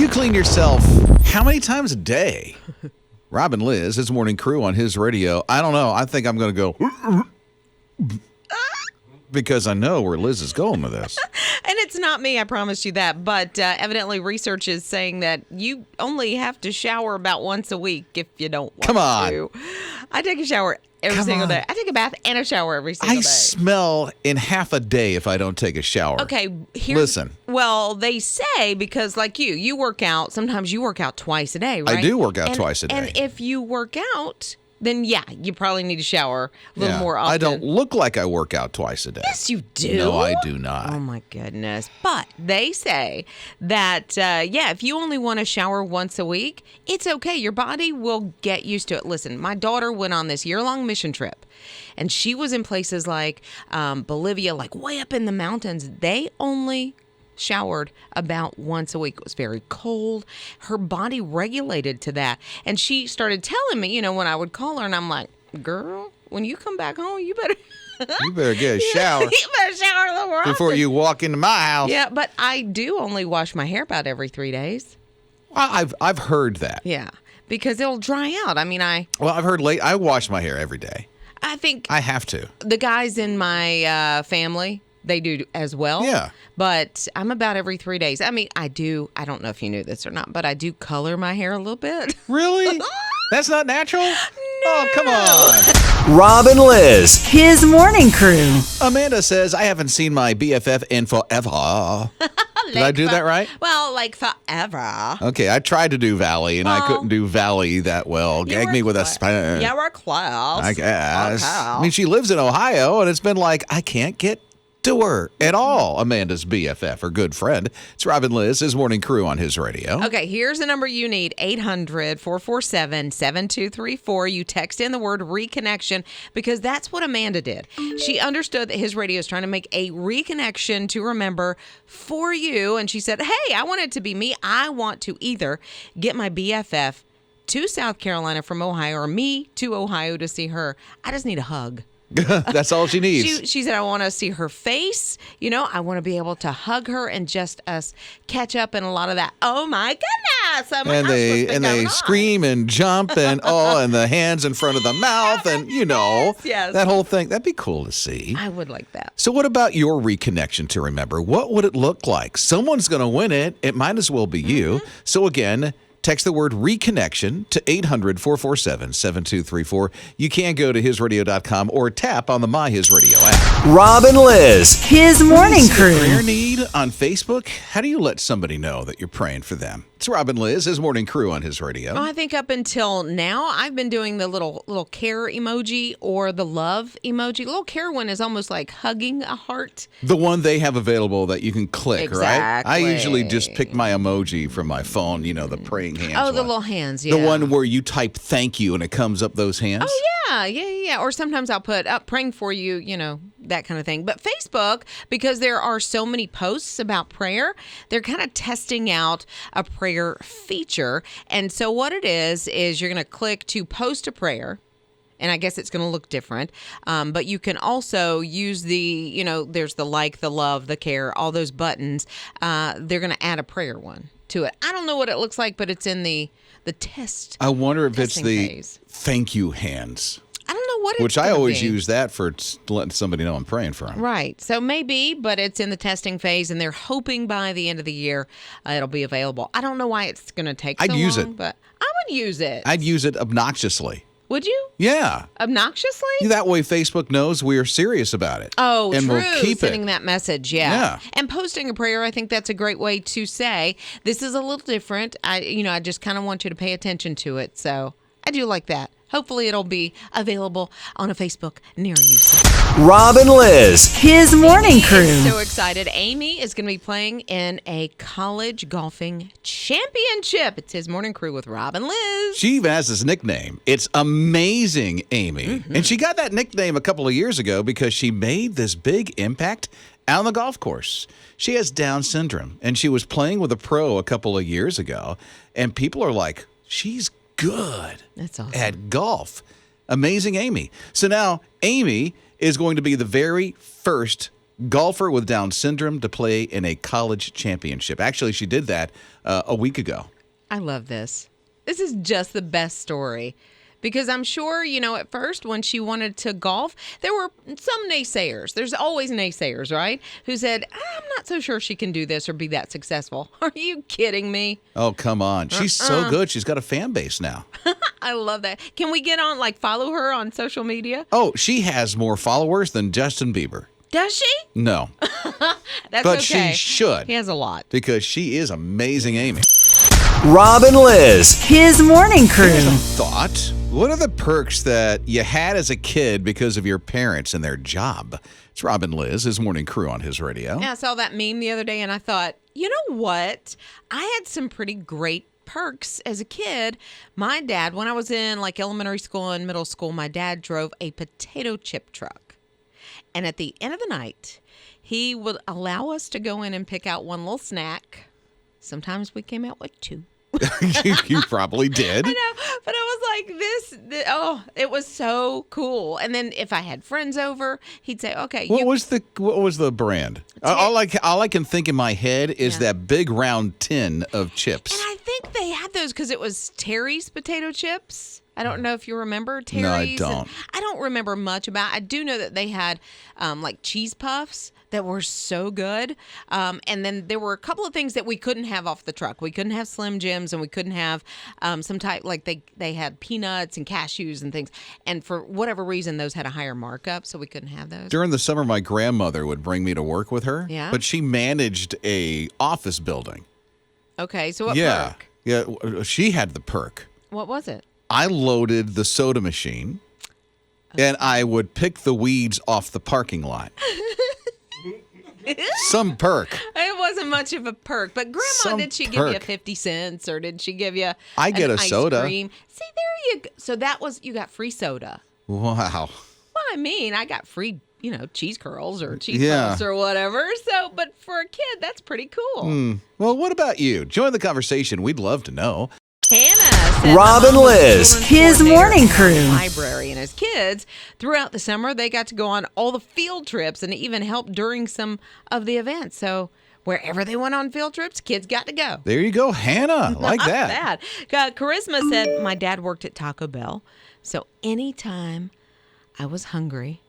You clean yourself how many times a day? Rob and Lizz, his morning crew on his radio. I don't know. I think I'm going to go because I know where Liz is going with this. And it's not me, I promised you that. But evidently research is saying that you only have to shower about once a week if you don't want Come on. to. I take a shower every single day. I take a bath and a shower every single day. I smell in half a day if I don't take a shower. Okay, Listen. Well, they say because like you work out. Sometimes you work out twice a day, right? I do work out twice a day. And if you work out, then yeah, you probably need to shower a little more often. I don't look like I work out twice a day. Yes, you do. No, I do not. Oh, my goodness. But they say that, if you only want to shower once a week, it's okay. Your body will get used to it. Listen, my daughter went on this year-long mission trip, and she was in places like Bolivia, like way up in the mountains. They only showered about once a week. It was very cold. Her body regulated to that. And she started telling me, when I would call her, and I'm like, girl, when you come back home, you better get a shower. You better shower a little more before often. you walk into my house. Yeah, but I do only wash my hair about every 3 days. I've heard that. Yeah, because it'll dry out. I mean, I've heard I wash my hair every day. I think I have to. The guys in my family, they do as well. Yeah. But I'm about every 3 days. I mean, I don't know if you knew this or not, but I do color my hair a little bit. Really? That's not natural? No. Oh, come on. Rob and Lizz, his morning crew. Amanda says, I haven't seen my BFF in forever. Did I do that right? Well, like forever. Okay, I tried to do Valley, and I couldn't do Valley that well. Gag me with a spoon. Yeah, we're close. I guess. Okay. I mean, she lives in Ohio, and it's been like, I can't get to her at all. Amanda's BFF, her good friend. It's Rob and Lizz, his morning crew on his radio. Okay, here's the number you need, 800-447-7234. You text in the word reconnection because that's what Amanda did. She understood that his radio is trying to make a reconnection to remember for you. And she said, hey, I want it to be me. I want to either get my BFF to South Carolina from Ohio or me to Ohio to see her. I just need a hug. That's all she needs. She said, I want to see her face. I want to be able to hug her and just us catch up and a lot of that. Oh, my goodness. And they scream and jump and and the hands in front of the mouth and, yes. that whole thing. That'd be cool to see. I would like that. So what about your reconnection to remember? What would it look like? Someone's going to win it. It might as well be you. So again, text the word reconnection to 800-447-7234. You can go to hisradio.com or tap on the My His Radio app. Rob and Lizz, his morning crew. Prayer need on Facebook? How do you let somebody know that you're praying for them? It's Rob and Lizz, his morning crew on his radio. I think up until now, I've been doing the little care emoji or the love emoji. Little care one is almost like hugging a heart. The one they have available that you can click, right? I Exactly. usually just pick my emoji from my phone, the praying hands Oh, one. the little hands, yeah. The one where you type thank you and it comes up those hands. Oh, yeah. Or sometimes I'll put up praying for you, that kind of thing. But Facebook, because there are so many posts about prayer, they're kind of testing out a prayer feature. And so what it is you're going to click to post a prayer. And I guess it's going to look different. But you can also use the, there's the like, the love, the care, all those buttons. They're going to add a prayer one to it. I don't know what it looks like, but it's in the test. I wonder if it's the phase. thank you hands. I don't know what it's Which I gonna always be. use that for letting somebody know I'm praying for them. Right. So maybe, but it's in the testing phase, and they're hoping by the end of the year it'll be available. I don't know why it's going to take so I'd use long, it. but I would use it. I'd use it obnoxiously. Would you? Yeah. Obnoxiously? That way Facebook knows we're serious about it. Oh, and true. we'll keep Sending it. that message, yeah. Yeah. And posting a prayer, I think that's a great way to say, this is a little different. I just kind of want you to pay attention to it. So I do like that. Hopefully it'll be available on a Facebook near you soon. Rob and Lizz, his morning Amy crew. is so excited. Amy is going to be playing in a college golfing championship. It's his morning crew with Rob and Lizz. She even has this nickname. It's Amazing Amy. Mm-hmm. And she got that nickname a couple of years ago because she made this big impact out on the golf course. She has Down syndrome, and she was playing with a pro a couple of years ago, and people are like, she's good That's awesome. at golf. Amazing Amy. So now Amy is going to be the very first golfer with Down syndrome to play in a college championship. Actually, she did that a week ago. I love this. This is just the best story. Because I'm sure, at first when she wanted to golf, there were some naysayers. There's always naysayers, right? Who said, I'm not so sure she can do this or be that successful. Are you kidding me? Oh, come on. She's so good. She's got a fan base now. I love that. Can we get on, follow her on social media? Oh, she has more followers than Justin Bieber. Does she? No. That's but okay. she should. He has a lot. Because she is amazing, Amy. Rob and Lizz, his morning crew. Thought, what are the perks that you had as a kid because of your parents and their job? It's Rob and Lizz, his morning crew on his radio. Yeah, I saw that meme the other day and I thought, you know what? I had some pretty great perks as a kid. My dad, when I was in elementary school and middle school, my dad drove a potato chip truck. And at the end of the night, he would allow us to go in and pick out one little snack. Sometimes we came out with two. You probably did. I know, but it was it was so cool. And then if I had friends over, he'd say, "Okay, what was the brand?" All I can think in my head is that big round tin of chips. And I think they had those because it was Terry's potato chips. I don't know if you remember Terry's. No, I don't. I don't remember much about. I do know that they had cheese puffs that were so good. And then there were a couple of things that we couldn't have off the truck. We couldn't have Slim Jims, and we couldn't have some type they had peanuts and cashews and things. And for whatever reason, those had a higher markup, so we couldn't have those. During the summer, my grandmother would bring me to work with her. Yeah. But she managed a office building. Okay, so what perk? Yeah, she had the perk. What was it? I loaded the soda machine, and I would pick the weeds off the parking lot. Some perk. It wasn't much of a perk, but Grandma, did she give you 50 cents or did she give you I get an a ice soda. cream? See, there you go. So you got free soda. Wow. Well, I got free, cheese curls or cheese puffs or whatever. So, but for a kid, that's pretty cool. Well, what about you? Join the conversation. We'd love to know. Hannah said Rob and Lizz, his morning crew. Library, and as kids throughout the summer, they got to go on all the field trips and even help during some of the events. So wherever they went on field trips, kids got to go. There you go, Hannah. Like Not that. bad. Charisma said, my dad worked at Taco Bell, so anytime I was hungry,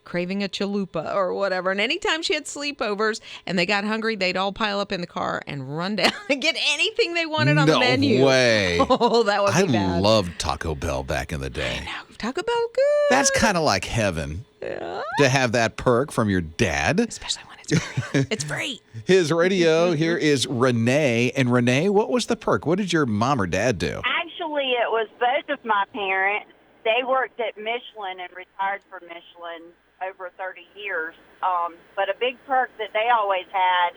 craving a chalupa or whatever, and anytime she had sleepovers and they got hungry, they'd all pile up in the car and run down and get anything they wanted on the menu. No way. Oh, that would be bad. I loved Taco Bell back in the day. I know. Taco Bell, good. That's kind of like heaven. Yeah. To have that perk from your dad. Especially when it's free. It's free. His radio, here is Renee. And Renee, what was the perk? What did your mom or dad do? Actually, it was both of my parents. They worked at Michelin and retired from Michelin over 30 years. But a big perk that they always had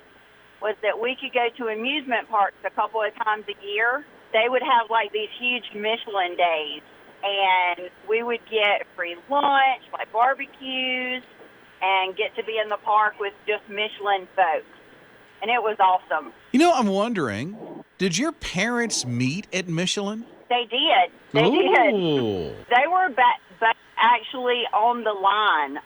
was that we could go to amusement parks a couple of times a year. They would have these huge Michelin days, and we would get free lunch, barbecues, and get to be in the park with just Michelin folks. And it was awesome. I'm wondering, did your parents meet at Michelin? They did. They did. They were actually on the line.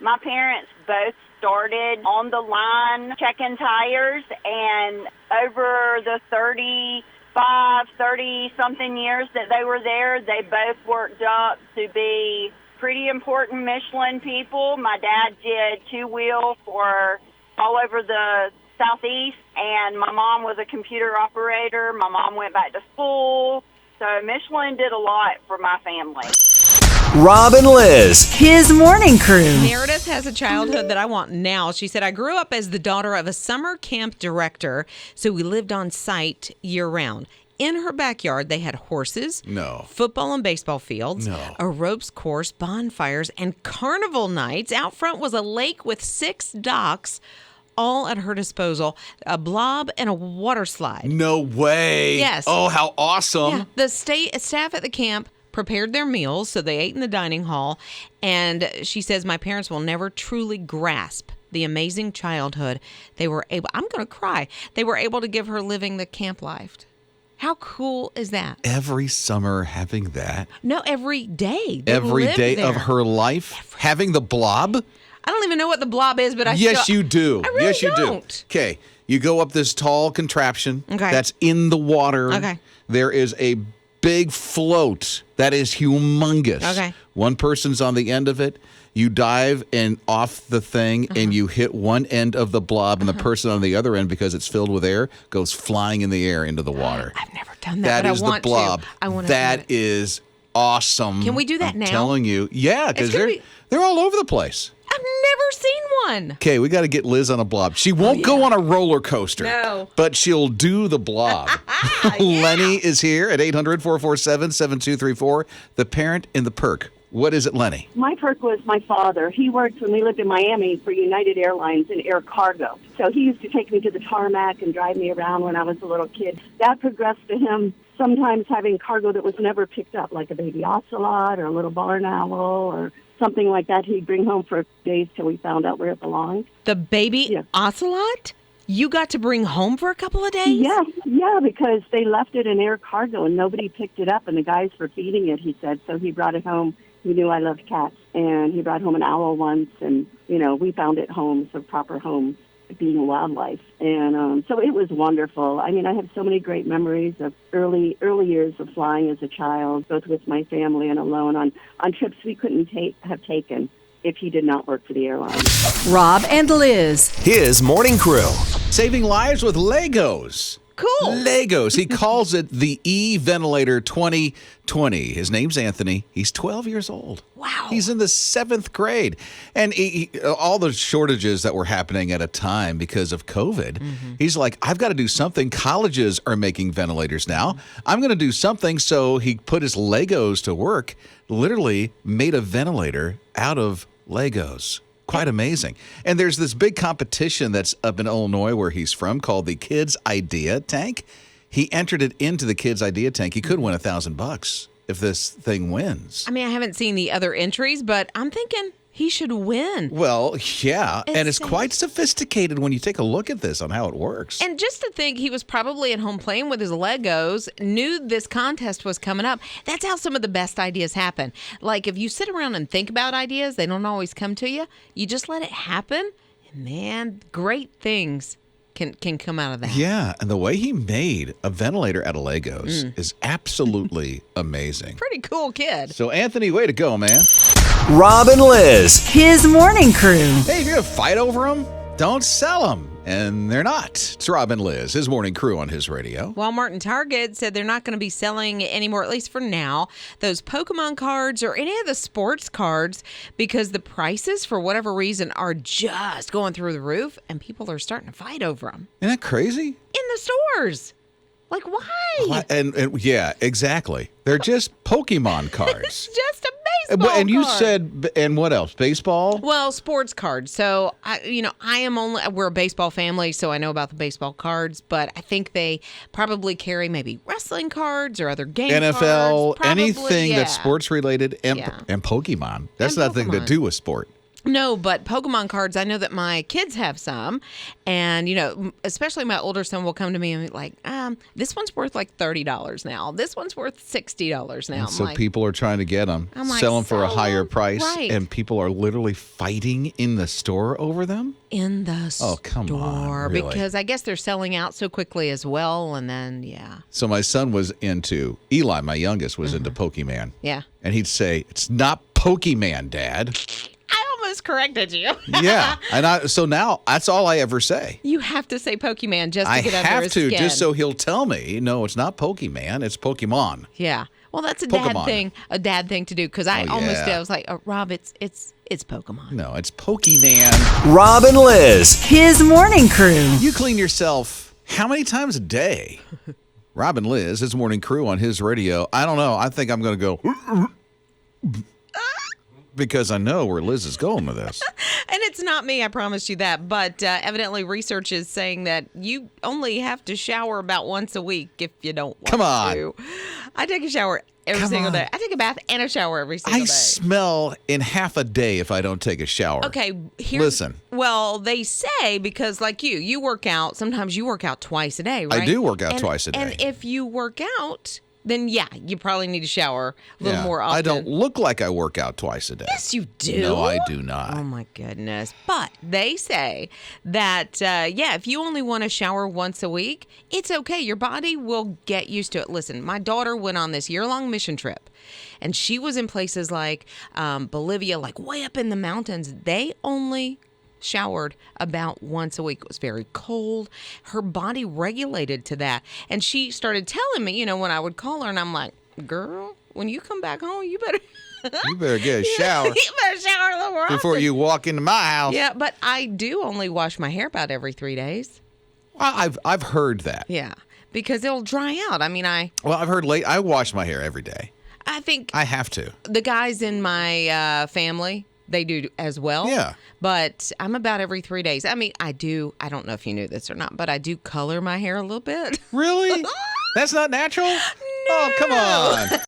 My parents both started on the line checking tires, and over the 30-something years that they were there, they both worked up to be pretty important Michelin people. My dad did two-wheel for all over the Southeast, and my mom was a computer operator. My mom went back to school. So Michelin did a lot for my family. Rob and Lizz, his morning crew. Meredith has a childhood that I want now. She said, I grew up as the daughter of a summer camp director, so we lived on site year-round. In her backyard, they had horses, football and baseball fields, a ropes course, bonfires, and carnival nights. Out front was a lake with 6 docks, all at her disposal, a blob and a water slide. No way. Yes. Oh, how awesome. Yeah. The staff at the camp prepared their meals, so they ate in the dining hall. And she says, my parents will never truly grasp the amazing childhood they were able, I'm going to cry, they were able to give her living the camp life. How cool is that? Every summer having that. No, every day. Every day of her life having the blob. I don't even know what the blob is, but Yes, you do. I really yes, you don't. do. Okay. You go up this tall contraption that's in the water. Okay. There is a big float that is humongous. Okay. One person's on the end of it. You dive and off the thing, and you hit one end of the blob, and the person on the other end, because it's filled with air, goes flying in the air into the water. I've never done that, but That is I want the blob. to. I want to. That is awesome. Can we do that I'm now? telling you. Yeah, because It's gonna they're all over the place. I've never seen one. Okay, we got to get Liz on a blob. She won't go on a roller coaster. No. But she'll do the blob. Lenny is here at 800-447-7234. The parent in the perk. What is it, Lenny? My perk was my father. He worked when we lived in Miami for United Airlines in air cargo. So he used to take me to the tarmac and drive me around when I was a little kid. That progressed to him sometimes having cargo that was never picked up, like a baby ocelot or a little barn owl or something like that. He'd bring home for days till we found out where it belonged. The baby ocelot? You got to bring home for a couple of days? Yeah, because they left it in air cargo and nobody picked it up, and the guys were feeding it, he said. So he brought it home. He knew I loved cats, and he brought home an owl once, and, we found it homes, so proper homes, being wildlife. And so it was wonderful. I mean, I have so many great memories of early years of flying as a child, both with my family and alone on trips we couldn't have taken if he did not work for the airline. Rob and Liz. His morning crew. Saving lives with Legos. Cool. Legos. He calls it the E-Ventilator 2020. His name's Anthony. He's 12 years old. Wow. He's in the 7th grade. And all the shortages that were happening at a time because of COVID, he's like, I've got to do something. Colleges are making ventilators now. I'm going to do something. So he put his Legos to work, literally made a ventilator out of Legos. Quite amazing. And there's this big competition that's up in Illinois where he's from called the KIDSIDEATANK. He entered it into the KIDSIDEATANK. He could win $1,000 if this thing wins. I mean, I haven't seen the other entries, but I'm thinking he should win. Well, yeah. And it's quite sophisticated when you take a look at this on how it works. And just to think he was probably at home playing with his Legos, knew this contest was coming up. That's how some of the best ideas happen. Like if you sit around and think about ideas, they don't always come to you. You just let it happen. And man, great things can come out of that. Yeah, and the way he made a ventilator out of Legos is absolutely amazing. Pretty cool kid. So, Anthony, way to go, man. Rob and Liz. His morning crew. Hey, if you're going to fight over them, don't sell them. And they're not. It's Rob and Liz, his morning crew on his radio. Walmart and Target said they're not going to be selling anymore, at least for now, those Pokemon cards or any of the sports cards because the prices, for whatever reason, are just going through the roof and people are starting to fight over them. Isn't that crazy? In the stores. Like, why? And yeah, exactly. They're just Pokemon cards. It's just a baseball And you card. said, and what else? Baseball? Well, sports cards. So, we're a baseball family, so I know about the baseball cards, but I think they probably carry maybe wrestling cards or other game NFL, cards. Probably, anything that's sports related, and Pokemon. That's And nothing to Pokemon. do with sport. No, but Pokemon cards, I know that my kids have some. And, especially my older son will come to me and be like, this one's worth like $30 now. This one's worth $60 now. And I'm so like, people are trying to get them, I'm like, sell them for a sell higher 'em? price, Right. and people are literally fighting in the store over them? in the store. Oh, come on, really? Because I guess they're selling out so quickly as well. And then, So my son was into, Eli, my youngest, was into Pokemon. Yeah. And he'd say, it's not Pokemon, Dad. I almost corrected you. Yeah. So now that's all I ever say. You have to say Pokemon just to I get under have his to, skin. just so he'll tell me, no, it's not Pokemon, it's Pokemon. Yeah. Well, that's a Pokemon. dad thing to do because I Oh, almost yeah. did. I was like, oh, Rob, it's Pokemon. No, it's Pokemon. Rob and Liz. His morning crew. You clean yourself how many times a day? Rob and Liz, his morning crew on his radio. I don't know. I think I'm going to go because I know where Liz is going with this. And it's not me, I promise you that. But evidently, research is saying that you only have to shower about once a week if you don't want Come on. to. I take a shower every single day. I take a bath and a shower every single I day. smell in half a day if I don't take a shower. Okay, Listen. Well, they say because like you work out. Sometimes you work out twice a day, right? I do work out twice a day. And if you work out, then yeah, you probably need to shower a little more often. I don't look like I work out twice a day. Yes, you do. No, I do not. Oh, my goodness. But they say that, if you only want to shower once a week, it's okay. Your body will get used to it. Listen, my daughter went on this year-long mission trip, and she was in places like Bolivia, like way up in the mountains. They only showered about once a week. It was very cold. Her body regulated to that. And she started telling me, when I would call her, and I'm like, girl, when you come back home, you better get a shower. You better shower a little more before often. you walk into my house. Yeah, but I do only wash my hair about every 3 days. Well, I've heard that. Yeah, because it'll dry out. I mean, Well, I've heard I wash my hair every day. I think I have to. the guys in my family, they do as well. Yeah. But I'm about every 3 days. I mean, I don't know if you knew this or not, but I do color my hair a little bit. Really? That's not natural? No. Oh, come on.